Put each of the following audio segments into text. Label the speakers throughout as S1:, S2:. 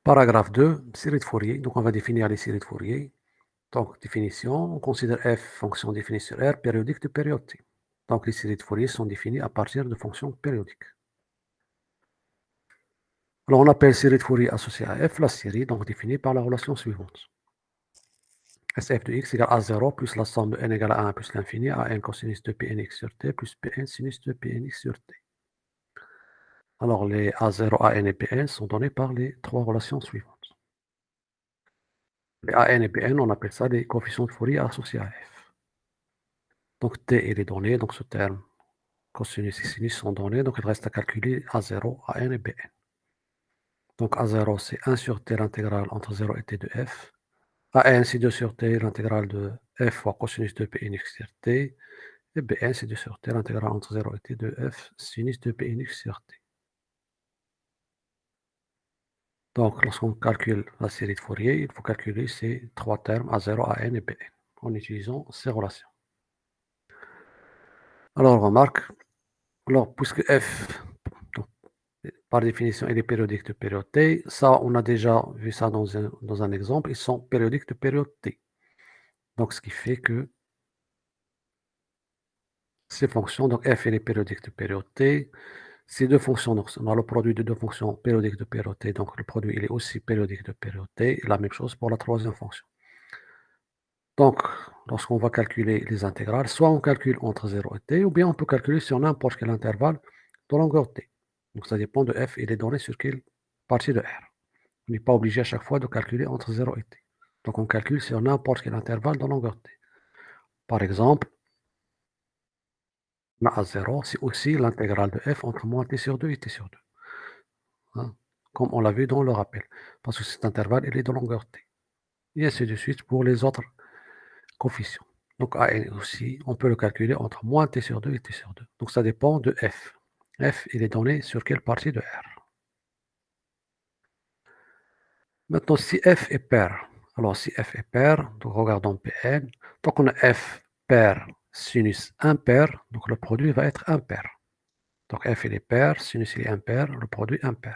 S1: Paragraphe 2, série de Fourier. Donc, on va définir les séries de Fourier. Donc, définition, on considère f fonction définie sur R périodique de période t. Donc, les séries de Fourier sont définies à partir de fonctions périodiques. Alors, on appelle série de Fourier associée à f la série donc définie par la relation suivante. SF de x égale A0 plus la somme de n égale à 1 plus l'infini à n cosinus de Pnx sur t plus Pn sinus de Pnx sur t. Alors, les A0, An et Pn sont donnés par les trois relations suivantes. Les An et Pn, on appelle ça des coefficients de Fourier associés à f. Donc, t, il est donné, donc ce terme cosinus et sinus sont donnés, donc il reste à calculer A0, An et Pn. Donc, A0, c'est 1 sur t l'intégrale entre 0 et t de f. An, c'est 2 sur t l'intégrale de f fois cosinus de Pnx sur t. Et Bn, c'est 2 sur t l'intégrale entre 0 et t de f sinus de Pnx sur t. Donc, lorsqu'on calcule la série de Fourier, il faut calculer ces trois termes A0, An et Bn en utilisant ces relations. Alors, on remarque, alors, puisque f, donc, par définition, il est périodique de période t, ça, on a déjà vu ça dans un exemple, ils sont périodiques de période t. Donc, ce qui fait que ces fonctions, donc f, il est périodique de période t. Ces deux fonctions, donc, on a le produit de deux fonctions périodiques de période t, donc le produit, il est aussi périodique de période t, et la même chose pour la troisième fonction. Donc, lorsqu'on va calculer les intégrales, soit on calcule entre 0 et t, ou bien on peut calculer sur n'importe quel intervalle de longueur t. Donc, ça dépend de f, il est donné sur quelle partie de R. On n'est pas obligé à chaque fois de calculer entre 0 et t. Donc, on calcule sur n'importe quel intervalle de longueur t. Par exemple, A0, c'est aussi l'intégrale de f entre moins t sur 2 et t sur 2. Hein, comme on l'a vu dans le rappel. Parce que cet intervalle, il est de longueur t. Et ainsi de suite pour les autres coefficients. Donc AN aussi, on peut le calculer entre moins t sur 2 et t sur 2. Donc ça dépend de f. F, il est donné sur quelle partie de R. Maintenant, si f est pair, alors si f est pair, donc regardons Pn, donc on a f pair sinus impair, donc le produit va être impair. Donc f il est pair, sinus il est impair, le produit impair.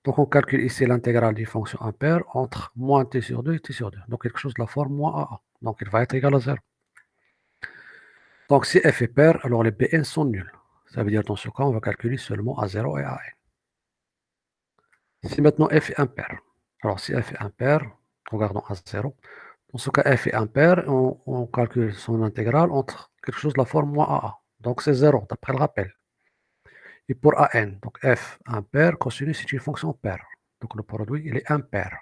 S1: Donc on calcule ici l'intégrale d'une fonction impair entre moins t sur 2 et t sur 2. Donc quelque chose de la forme moins AA. Donc il va être égal à 0. Donc si f est pair, alors les Bn sont nuls. Ça veut dire dans ce cas, on va calculer seulement A0 et AN. Si maintenant f est impair, alors si f est impair, regardons A0. Dans ce cas, f est impair, on calcule son intégrale entre quelque chose de la forme moins AA. Donc c'est 0, d'après le rappel. Et pour AN, donc f impair, cosinus c'est une fonction paire. Donc le produit, il est impair.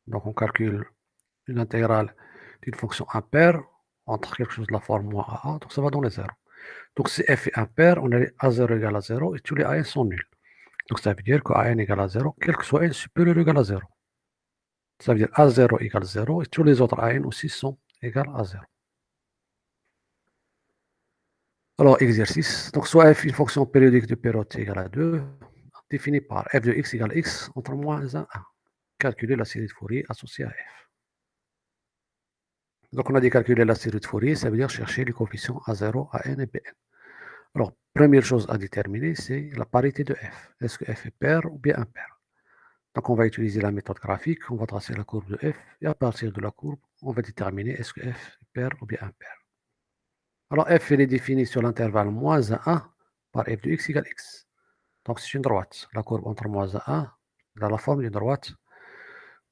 S1: Donc on calcule une intégrale d'une fonction impaire entre quelque chose de la forme moins AA, donc ça va donner 0. Donc si f est impair, on a A0 égale à 0 et tous les AN sont nuls. Donc ça veut dire que AN égale à 0, quel que soit n supérieur ou égal à 0. Ça veut dire A0 égale 0 et tous les autres AN aussi sont égales à 0. Alors exercice, donc soit f une fonction périodique de période t égale à 2, définie par f de x égale x entre moins 1 et 1. Calculer la série de Fourier associée à f. Donc on a dit calculer la série de Fourier, ça veut dire chercher les coefficients A0, AN et Bn. Alors, première chose à déterminer, c'est la parité de f. Est-ce que f est pair ou bien impair? Donc on va utiliser la méthode graphique, on va tracer la courbe de f, et à partir de la courbe, on va déterminer est-ce que f est pair ou bien impair. Alors f, il est défini sur l'intervalle moins 1 par f de x égale x. Donc c'est une droite. La courbe entre moins 1 et 1, dans la forme d'une droite.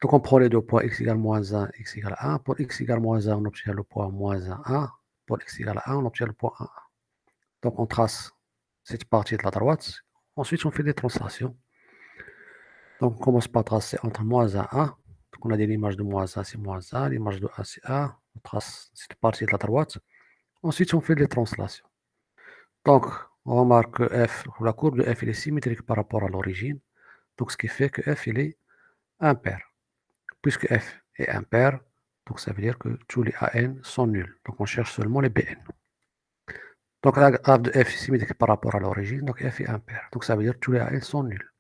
S1: Donc on prend les deux points x égale moins 1, x égale 1. Pour x égale moins 1, on obtient le point moins 1, 1. Pour x égale 1, on obtient le point 1, 1. Donc on trace cette partie de la droite. Ensuite, on fait des translations. Donc on commence par tracer entre moins 1 et 1. Donc on a dit l'image de moins 1, c'est moins 1. L'image de 1, c'est 1. On trace cette partie de la droite. Ensuite, on fait des translations. Donc, on remarque que f, la courbe de f, est symétrique par rapport à l'origine. Donc, ce qui fait que f, il est impair. Puisque f est impair, donc ça veut dire que tous les AN sont nuls. Donc, on cherche seulement les Bn. Donc, la graphe de f est symétrique par rapport à l'origine, donc f est impair. Donc, ça veut dire que tous les AN sont nuls.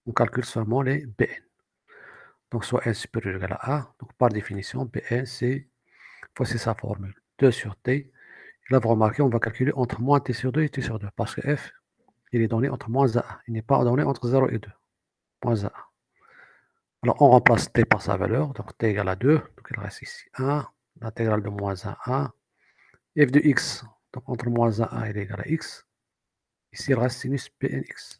S1: On calcule seulement les Bn. Donc, soit n supérieur ou égal à 1. Donc, par définition, Bn, c'est, voici sa formule, 2 sur t. Et là, vous remarquez, on va calculer entre moins t sur 2 et t sur 2, parce que f, il est donné entre moins 1 et 1. Il n'est pas donné entre 0 et 2. Moins 1. Alors, on remplace t par sa valeur, donc t égale à 2, donc il reste ici 1, l'intégrale de moins 1, 1, f de x, donc entre moins 1, 1, il est égal à x, ici il reste sinus Pnx.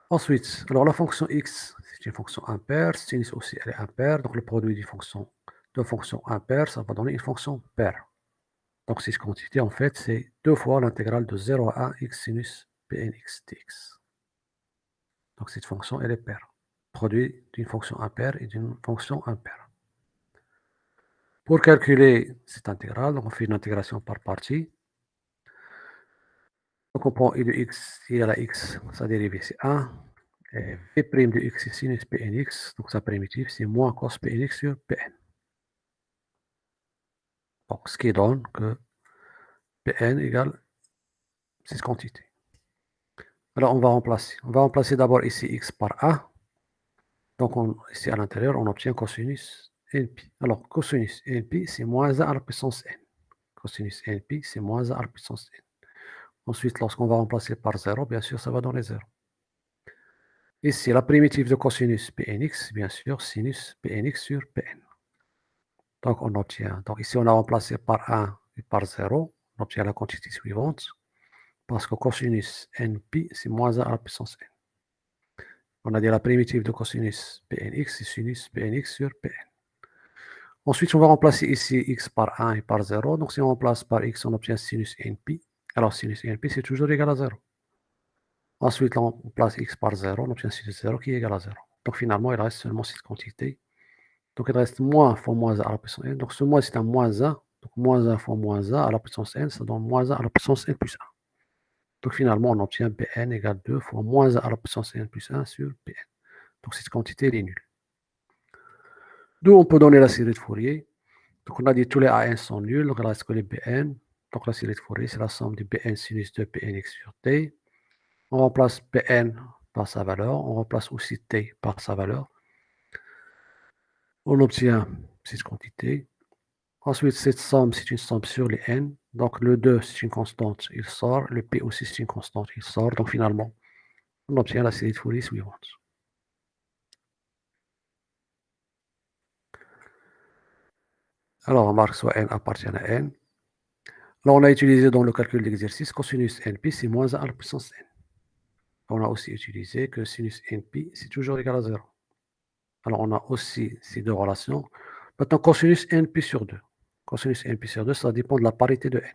S1: Ensuite, alors la fonction x, c'est une fonction impaire, sinus aussi elle est impaire, donc le produit de fonction impaire, ça va donner une fonction paire. Donc cette quantité, en fait, c'est 2 fois l'intégrale de 0 à 1 x sinus Pnx dx. Donc cette fonction, elle est paire. Produit d'une fonction impaire et d'une fonction impaire. Pour calculer cette intégrale, on fait une intégration par partie. Donc on prend i de x, si à la x, sa dérivée c'est 1. Et v' de x c'est sinus Pnx, donc sa primitive c'est moins cos Pnx sur Pn. Donc ce qui donne que Pn égale cette quantité. Alors on va remplacer. On va remplacer d'abord ici x par 1. Donc ici à l'intérieur, on obtient cosinus np. Alors cosinus np, c'est moins 1 à la puissance n. Cosinus np, c'est moins 1 à la puissance n. Ensuite, lorsqu'on va remplacer par 0, bien sûr, ça va donner 0. Ici, la primitive de cosinus Pnx, bien sûr, sinus Pnx sur Pn. Donc, on obtient, donc ici, on a remplacé par 1 et par 0, on obtient la quantité suivante, parce que cosinus Np, c'est moins 1 à la puissance n. On a dit la primitive de cosinus Pnx, c'est sinus Pnx sur Pn. Ensuite, on va remplacer ici x par 1 et par 0. Donc, si on remplace par x, on obtient sinus Np. Alors, sinus Np, c'est toujours égal à 0. Ensuite, on place x par 0, on obtient sinus 0 qui est égal à 0. Donc, finalement, il reste seulement cette quantité. Donc, il reste moins fois moins 1 à la puissance n. Donc, ce moins, c'est un moins 1. Donc, moins 1 fois moins 1 à la puissance n, ça donne moins 1 à la puissance n plus 1. Donc, finalement, on obtient Pn égale 2 fois moins 1 à la puissance n plus 1 sur Pn. Donc, cette quantité, elle est nulle. D'où on peut donner la série de Fourier. Donc, on a dit que tous les AN sont nuls, donc il reste que les Bn. Donc, la série de Fourier, c'est la somme du Bn sinus de Pnx sur t. On remplace Pn par sa valeur, on remplace aussi t par sa valeur. On obtient cette quantité. Ensuite, cette somme, c'est une somme sur les n. Donc, le 2, c'est une constante, il sort. Le p aussi, c'est une constante, il sort. Donc, finalement, on obtient la série de Fourier suivante. Alors, on marque soit n appartient à n. Là, on a utilisé dans le calcul d'exercice cosinus np, c'est moins 1 à la puissance n. On a aussi utilisé que sinus np, c'est toujours égal à 0. Alors, on a aussi ces deux relations. Maintenant, cosinus np sur 2. Cosinus np sur 2, ça dépend de la parité de n.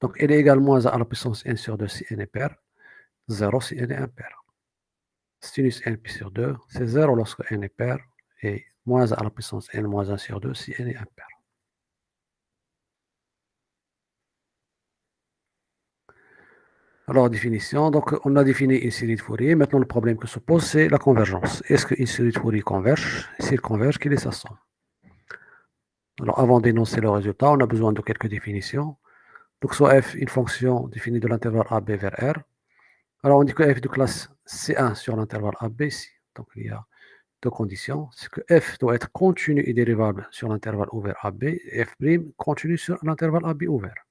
S1: Donc, n est égal à moins 1 à la puissance n sur 2 si n est pair, 0 si n est impair. Sinus np sur 2, c'est 0 lorsque n est pair, et moins 1 à la puissance n moins 1 sur 2 si n est impair. Alors, définition. Donc, on a défini une série de Fourier. Maintenant, le problème que se pose, c'est la convergence. Est-ce qu'une série de Fourier converge? S'il converge, quelle est sa somme? Alors, avant d'énoncer le résultat, on a besoin de quelques définitions. Donc, soit f, une fonction définie de l'intervalle AB vers R. Alors, on dit que f de classe C1 sur l'intervalle AB ici. Donc, il y a deux conditions. C'est que f doit être continu et dérivable sur l'intervalle ouvert AB et f' continu sur l'intervalle AB ouvert.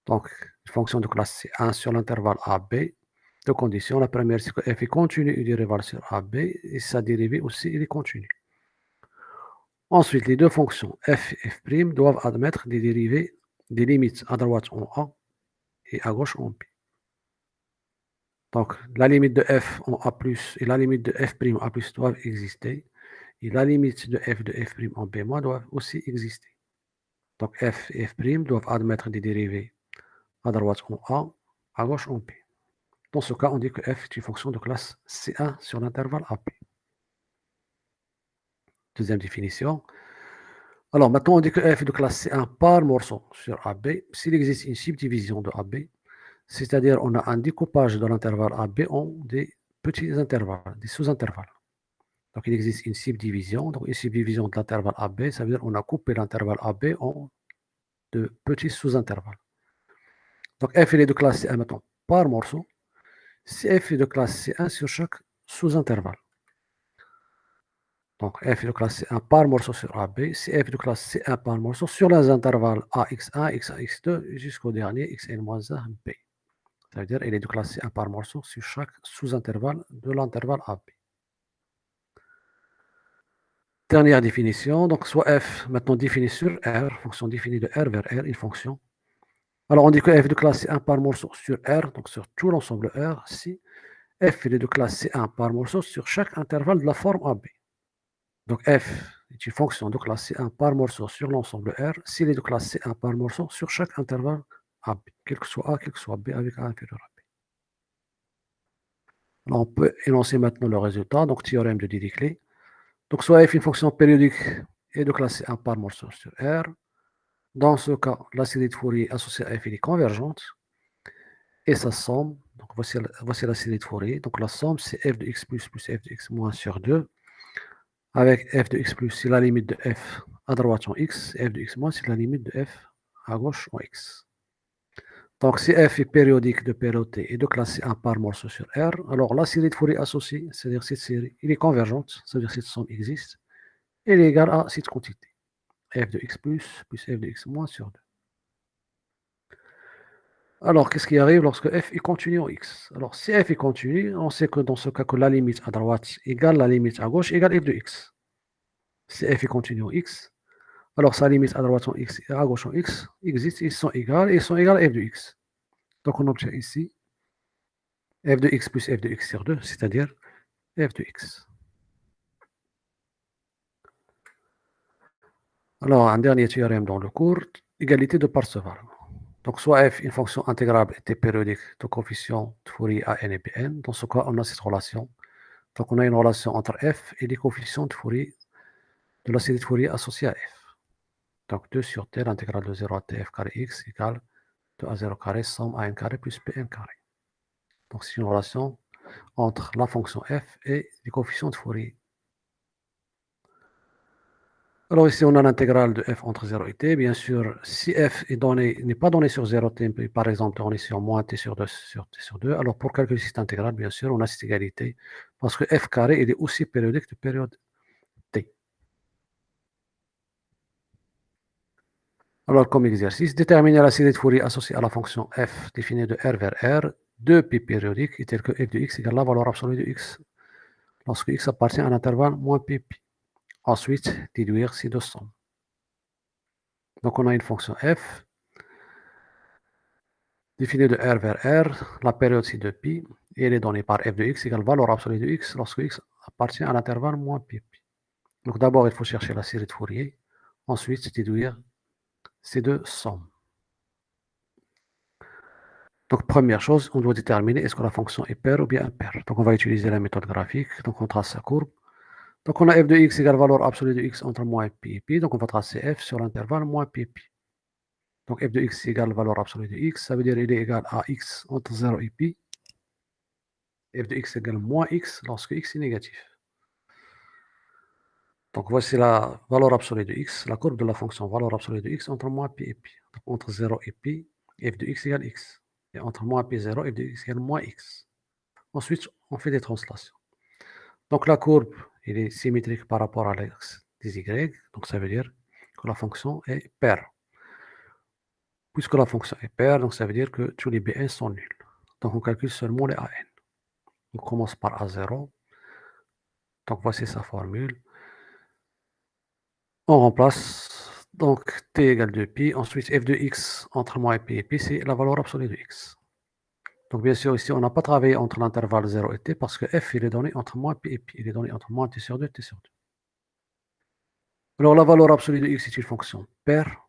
S1: Donc, une fonction de classe C1 sur l'intervalle AB, deux conditions. La première, c'est que f est continu et dérivable sur AB et sa dérivée aussi, il est continu. Ensuite, les deux fonctions f et f' doivent admettre des dérivées, des limites à droite en A et à gauche en B. Donc, la limite de f en A+, et la limite de f' en A+, doivent exister. Et la limite de f' en B- doivent aussi exister. Donc, f et f' doivent admettre des dérivées à droite en A, à gauche en B. Dans ce cas, on dit que f est une fonction de classe C1 sur l'intervalle AB. Deuxième définition. Alors, maintenant, on dit que f est de classe C1 par morceau sur AB s'il existe une subdivision de AB, c'est-à-dire on a un découpage de l'intervalle AB en des petits intervalles, des sous-intervalles. Donc, il existe une subdivision. Donc, une subdivision de l'intervalle AB, ça veut dire qu'on a coupé l'intervalle AB en de petits sous-intervalles. Donc, f il est de classe C1 maintenant par morceau. Si f est de classe C1 sur chaque sous-intervalle. Donc, f de classe C1 par morceau sur AB, si f de classe C1 par morceau sur les intervalles AX1, XA, X2 jusqu'au dernier, Xn-1, B. Ça veut dire qu'il est de classe C1 par morceau sur chaque sous-intervalle de l'intervalle AB. Dernière définition, donc soit f maintenant définie sur R, fonction définie de R vers R, une fonction. Alors on dit que f de classe C1 par morceau sur R, donc sur tout l'ensemble R, si f est de classe C1 par morceau sur chaque intervalle de la forme AB. Donc f est une fonction de classe C1 par morceau sur l'ensemble R, s'il est de classe C1 par morceau sur chaque intervalle AB, quel que soit A, quel que soit B avec A inférieur à B. Alors on peut énoncer maintenant le résultat, donc théorème de Dirichlet. Donc soit f est une fonction périodique et de classe C1 par morceau sur R. Dans ce cas, la série de Fourier associée à f est convergente et sa somme, donc voici la série de Fourier. Donc la somme, c'est f de x plus f de x moins sur 2, avec f de x plus, c'est la limite de f à droite en x, et f de x moins, c'est la limite de f à gauche en x. Donc si f est périodique de période t et de classe 1 par morceau sur R, alors la série de Fourier associée, c'est-à-dire cette série, elle est convergente, c'est-à-dire cette somme existe, elle est égale à cette quantité, f de x plus f de x moins sur 2. Alors, qu'est-ce qui arrive lorsque f est continu en x? Alors, si f est continu, on sait que dans ce cas, que la limite à droite égale la limite à gauche égale f de x. Si f est continu en x, alors sa limite à droite en x et à gauche en x existent, ils sont égales, et ils sont égales à f de x. Donc, on obtient ici f de x plus f de x sur 2, c'est-à-dire f de x. Alors, un dernier théorème dans le cours, égalité de Parseval. Donc, soit f, une fonction intégrable était périodique de coefficient de Fourier à n et Bn. Dans ce cas, on a cette relation. Donc, on a une relation entre f et les coefficients de Fourier de la série de Fourier associée à f. Donc, 2 sur t, l'intégrale de 0 à t f carré x égale 2 à 0 carré, somme a n carré plus bn carré. Donc, c'est une relation entre la fonction f et les coefficients de Fourier. Alors ici, on a l'intégrale de f entre 0 et t. Bien sûr, si f n'est pas donné sur 0 t, mais par exemple, on est sur moins t sur 2 sur t sur 2, alors pour calculer cette intégrale, bien sûr, on a cette égalité, parce que f carré, il est aussi périodique de période t. Alors, comme exercice, déterminer la série de Fourier associée à la fonction f définie de R vers R, 2π périodique, et tel que f de x égale la valeur absolue de x, lorsque x appartient à un intervalle moins pp. Ensuite, déduire ces deux sommes. Donc, on a une fonction f définie de R vers R, la période c'est 2π, et elle est donnée par f de x égale valeur absolue de x lorsque x appartient à l'intervalle moins pp. Donc, d'abord, il faut chercher la série de Fourier, ensuite, déduire ces deux sommes. Donc, première chose, on doit déterminer est-ce que la fonction est paire ou bien impaire. Donc, on va utiliser la méthode graphique. Donc, on trace sa courbe. Donc, on a f de x égale valeur absolue de x entre moins pi et pi. Donc, on va tracer f sur l'intervalle moins pi et pi. Donc, f de x égale valeur absolue de x. Ça veut dire qu'il est égal à x entre 0 et pi. F de x égale moins x lorsque x est négatif. Donc, voici la valeur absolue de x, la courbe de la fonction valeur absolue de x entre moins pi et pi. Donc, entre 0 et pi, f de x égale x. Et entre moins pi et 0, f de x égale moins x. Ensuite, on fait des translations. Donc la courbe, elle est symétrique par rapport à l'axe des y. Donc ça veut dire que la fonction est paire. Puisque la fonction est paire, donc ça veut dire que tous les bn sont nuls. Donc on calcule seulement les an. On commence par a0. Donc voici sa formule. On remplace donc t égale 2π. Ensuite f de x entre moins pi et pi, c'est la valeur absolue de x. Donc bien sûr ici on n'a pas travaillé entre l'intervalle 0 et t parce que f il est donné entre moins pi et pi. Il est donné entre moins t sur 2 t sur 2. Alors la valeur absolue de x est une fonction paire.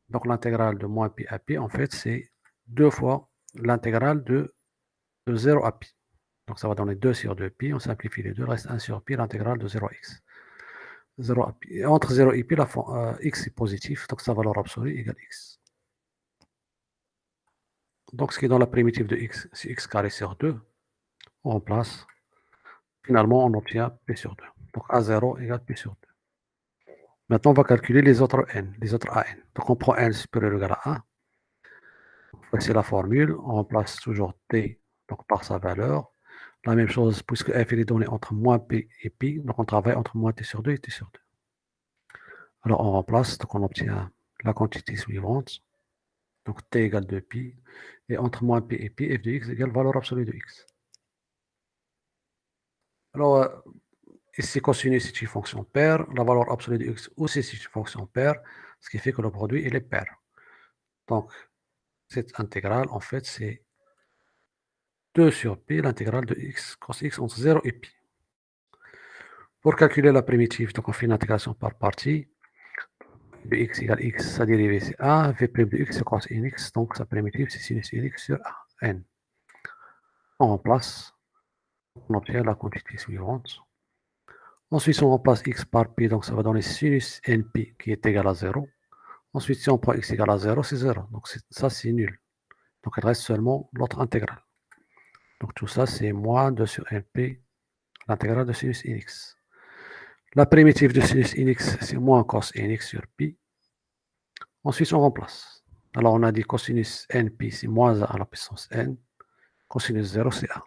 S1: Donc l'intégrale de moins pi à pi, en fait, c'est 2 fois l'intégrale de 0 à pi. Donc ça va donner 2 sur 2 pi, on simplifie les deux, reste 1 sur pi, l'intégrale de 0 à x. 0 à pi. Et entre 0 et pi, x est positif, donc sa valeur absolue égale x. Donc ce qui est dans la primitive de x, c'est x carré sur 2. On remplace. Finalement, on obtient p sur 2. Donc a0 égale p sur 2. Maintenant, on va calculer les autres n, les autres an. Donc on prend n supérieur ou égal à 1. Voici la formule, on remplace toujours t donc, par sa valeur. La même chose, puisque f est donné entre moins p et pi, donc on travaille entre moins t sur 2 et t sur 2. Alors on remplace, donc on obtient la quantité suivante. Donc t égale 2pi. Et entre moins pi et pi, f de x égale valeur absolue de x. Alors, ici, cosinus est une fonction paire. La valeur absolue de x aussi c'est une fonction paire, ce qui fait que le produit il est pair. Donc, cette intégrale, en fait, c'est 2 sur pi, l'intégrale de x cos x entre 0 et pi. Pour calculer la primitive, donc on fait une intégration par partie. De x égale x, sa dérivée c'est 1, v' de x c'est cos nx, donc sa primitive c'est sinus nx sur n. On remplace, on obtient la quantité suivante. Ensuite, si on remplace x par pi, donc ça va donner sinus npi qui est égal à 0. Ensuite, si on prend x égale à 0, c'est 0. Donc ça, c'est nul. Donc il reste seulement l'autre intégrale. Donc tout ça, c'est moins 2 sur np, l'intégrale de sinus nx. La primitive de sinus nx, c'est moins cos nx sur pi. Ensuite, on remplace. Alors, on a dit cosinus npi, c'est moins 1 à la puissance n. Cosinus 0, c'est 1.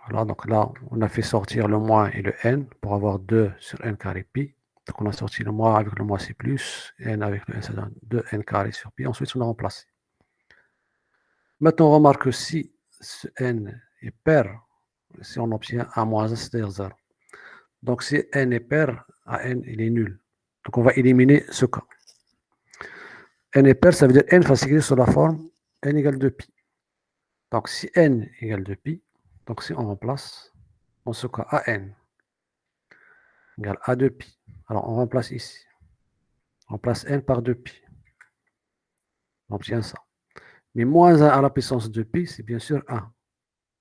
S1: Voilà, donc là, on a fait sortir le moins et le n pour avoir 2 sur n carré pi. Donc on a sorti le moins avec le moins c'est plus, n avec le n ça donne 2n carré sur pi. Ensuite, on a remplacé. Maintenant, on remarque que si ce n est pair, si on obtient a moins 1, c'est-à-dire 0. Donc si n est pair, à n, il est nul. Donc on va éliminer ce cas. N est pair, ça veut dire n va s'écrire sur la forme n égale 2pi. Donc si n égale 2pi, donc si on remplace, dans ce cas, an égale a 2pi. Alors on remplace ici. On remplace n par 2pi. On obtient ça. Mais moins 1 à la puissance de pi, c'est bien sûr 1.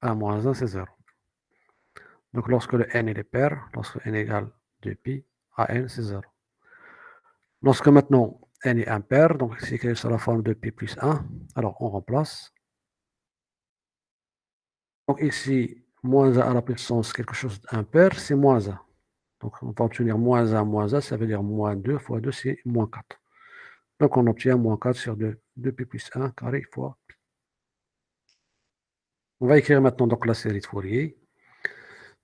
S1: 1 moins 1, c'est 0. Donc lorsque le n est pair, lorsque n égale 2pi, an c'est 0. Lorsque maintenant n est impair, donc c'est écrit sur la forme de pi plus 1, alors on remplace. Donc ici, moins 1 à la puissance quelque chose d'impair, c'est moins 1. Donc on va obtenir moins 1, ça veut dire moins 2 fois 2, c'est moins 4. Donc on obtient moins 4 sur 2pi plus 1 carré fois pi. On va écrire maintenant donc la série de Fourier.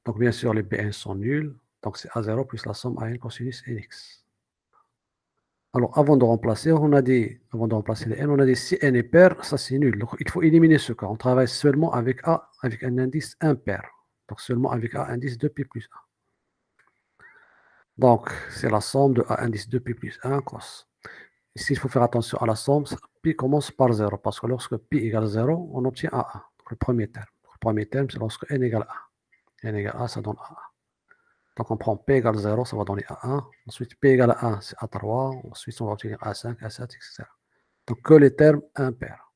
S1: Donc bien sûr, les Bn sont nuls. Donc c'est A0 plus la somme AN cosinus Nx. Alors avant de remplacer, avant de remplacer les n, on a dit si n est pair, ça c'est nul. Donc il faut éliminer ce cas. On travaille seulement avec A, avec un indice impair. Donc seulement avec A indice 2pi plus 1. Donc c'est la somme de A indice 2pi plus 1 cos. Ici, il faut faire attention à la somme. Pi commence par 0, parce que lorsque pi égale 0, on obtient A1. Donc le premier terme. Le premier terme, c'est lorsque n égale 1. n égale 1, ça donne A1. Donc on prend P égale 0, ça va donner A1. Ensuite, P égale 1, c'est A3. Ensuite, on va obtenir A5, A7, etc. Donc que les termes impairs.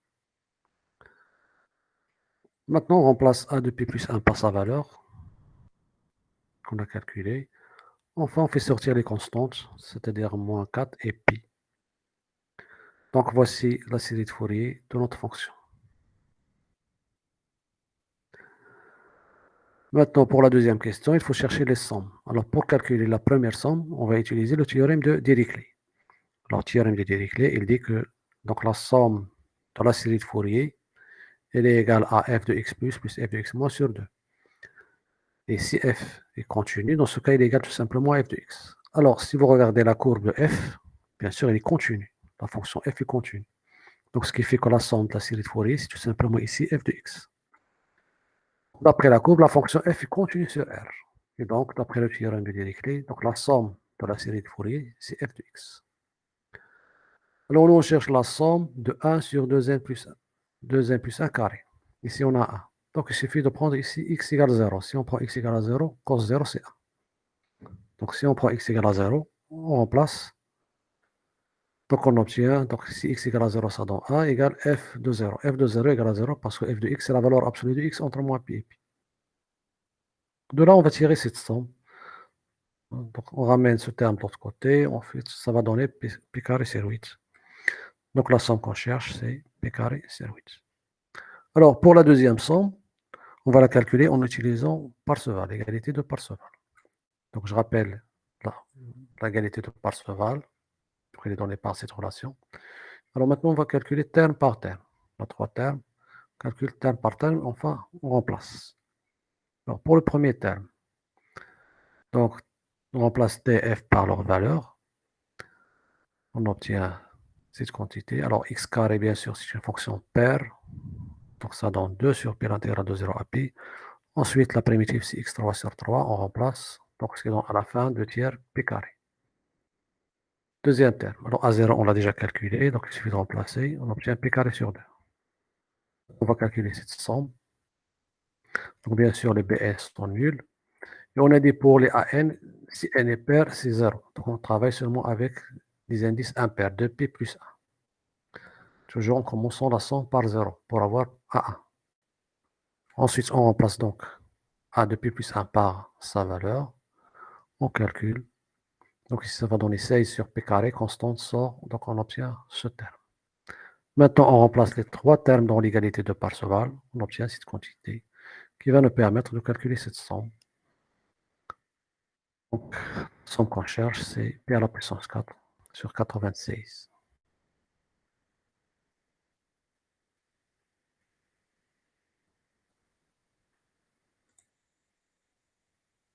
S1: Maintenant, on remplace A de P plus 1 par sa valeur qu'on a calculée. Enfin, on fait sortir les constantes, c'est-à-dire moins 4 et pi. Donc voici la série de Fourier de notre fonction. Maintenant, pour la deuxième question, il faut chercher les sommes. Alors, pour calculer la première somme, on va utiliser le théorème de Dirichlet. Alors, le théorème de Dirichlet, il dit que donc, la somme de la série de Fourier, elle est égale à f de x plus f de x moins sur 2. Et si f est continu, dans ce cas, il est égal tout simplement à f de x. Alors, si vous regardez la courbe de f, bien sûr, elle est continue. La fonction f est continue. Donc, ce qui fait que la somme de la série de Fourier, c'est tout simplement ici f de x. D'après la courbe, la fonction f est continue sur R. Et donc, d'après le théorème de Dirichlet, donc la somme de la série de Fourier, c'est f de x. Alors, nous, on cherche la somme de 1 sur 2n plus 1. 2n plus 1 carré. Ici, on a 1. Donc, il suffit de prendre ici x égale 0. Si on prend x égale à 0, cos 0, c'est 1. Donc, si on prend x égale à 0, on remplace. Donc, on obtient, donc si x égale à 0, ça donne 1 égale f de 0. f de 0 égale à 0 parce que f de x, c'est la valeur absolue de x entre moins pi et pi. De là, on va tirer cette somme. Donc, on ramène ce terme de l'autre côté. En fait, ça va donner p carré sur 8. Donc, la somme qu'on cherche, c'est p carré sur 8. Alors, pour la deuxième somme, on va la calculer en utilisant Parseval, l'égalité de Parseval. Donc, je rappelle l'égalité de Parseval, elle est donnée par cette relation. Alors, maintenant, on va calculer terme par terme. On a 3 termes. On calcule terme par terme, enfin, on remplace. Alors, pour le premier terme, donc On remplace df par leur valeur. On obtient cette quantité. Alors, x carré, bien sûr, c'est une fonction paire. Donc, ça donne 2 sur pi l'intégrale de 0 à pi. Ensuite, la primitive, c'est x3 sur 3. On remplace. Donc, ce qui donne à la fin 2 tiers pi carré. Deuxième terme. Alors, A0, on l'a déjà calculé. Donc, il suffit de remplacer. On obtient pi carré sur 2. On va calculer cette somme. Donc, bien sûr, les BS sont nuls. Et on a dit pour les AN, si n est pair, c'est 0. Donc, on travaille seulement avec des indices impairs, 2pi plus 1. Toujours en commençant la somme par 0 pour avoir A1. Ensuite, on remplace donc A de pi plus 1 par sa valeur. On calcule. Donc ici, ça va donner 16 sur p carré, constante sort. Donc on obtient ce terme. Maintenant, on remplace les trois termes dans l'égalité de Parseval. On obtient cette quantité qui va nous permettre de calculer cette somme. Donc, la somme qu'on cherche, c'est p à la puissance 4 sur 96.